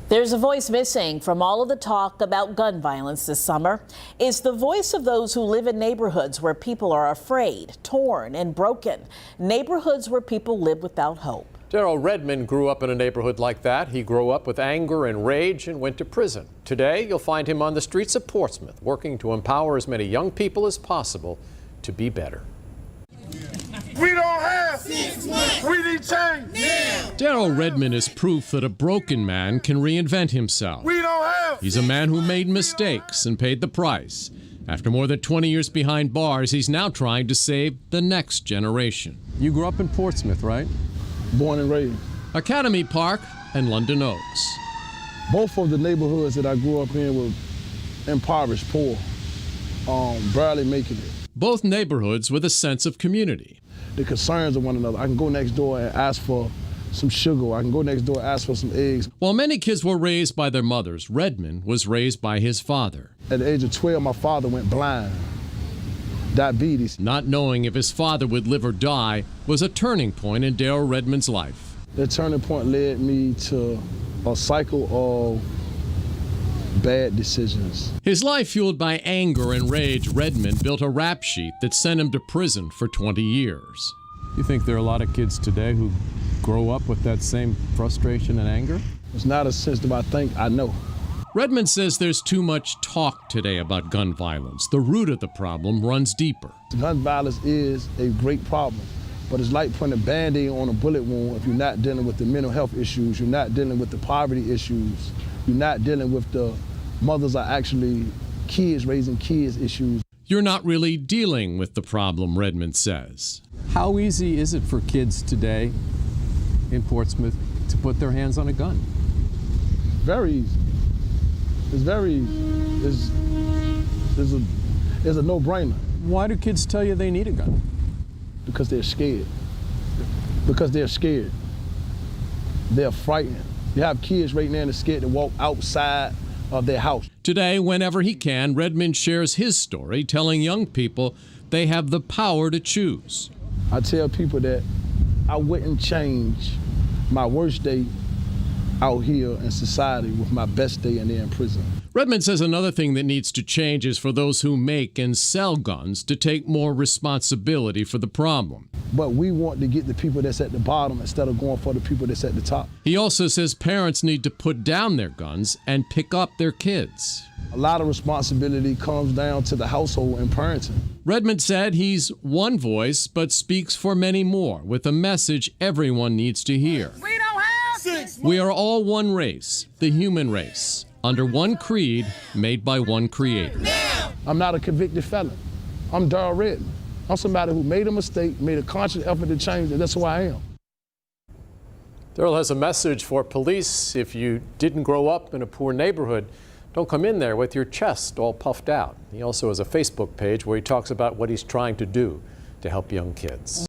There's a voice missing from all of the talk about gun violence this summer. It's the voice of those who live in neighborhoods where people are afraid, torn, and broken. Neighborhoods where people live without hope. Darrell Redmond grew up in a neighborhood like that. He grew up with anger and rage and went to prison. Today, you'll find him on the streets of Portsmouth, working to empower as many young people as possible to be better. We don't have 6 months. We need change now. Darrell Redmond is proof that a broken man can reinvent himself. We don't have. He's a man who made mistakes and paid the price. After more than 20 years behind bars, he's now trying to save the next generation. You grew up in Portsmouth, right? Born and raised. Academy Park and London Oaks. Both of the neighborhoods that I grew up in were impoverished, poor, barely making it. Both neighborhoods with a sense of community. The concerns of one another. I can go next door and ask for some sugar. I can go next door and ask for some eggs. While many kids were raised by their mothers, Redmond was raised by his father. At the age of 12, my father went blind. Diabetes. Not knowing if his father would live or die was a turning point in Darrell Redmond's life. The turning point led me to a cycle of bad decisions. His life fueled by anger and rage, Redmond built a rap sheet that sent him to prison for 20 years. You think there are a lot of kids today who grow up with that same frustration and anger? It's not a system I think I know. Redmond says there's too much talk today about gun violence. The root of the problem runs deeper. Gun violence is a great problem, but it's like putting a Band-Aid on a bullet wound if you're not dealing with the mental health issues, you're not dealing with the poverty issues, you're not dealing with the mothers are actually kids raising kids issues. You're not really dealing with the problem, Redmond says. How easy is it for kids today in Portsmouth to put their hands on a gun? Very easy. It's a no-brainer. Why do kids tell you they need a gun? Because they're scared. Because they're scared. They're frightened. You have kids right now that's scared to walk outside of their house. Today, whenever he can, Redmond shares his story, telling young people they have the power to choose. I tell people that I wouldn't change my worst day out here in society with my best day in there in prison. Redmond says another thing that needs to change is for those who make and sell guns to take more responsibility for the problem. But we want to get the people that's at the bottom instead of going for the people that's at the top. He also says parents need to put down their guns and pick up their kids. A lot of responsibility comes down to the household and parenting. Redmond said he's one voice, but speaks for many more, with a message everyone needs to hear. We don't have 6 months. We are all one race, the human race, under one creed made by one creator. I'm not a convicted felon. I'm Darrell Redmond. I'm somebody who made a mistake, made a conscious effort to change it. That's who I am. Darrell has a message for police. If you didn't grow up in a poor neighborhood, don't come in there with your chest all puffed out. He also has a Facebook page where he talks about what he's trying to do to help young kids.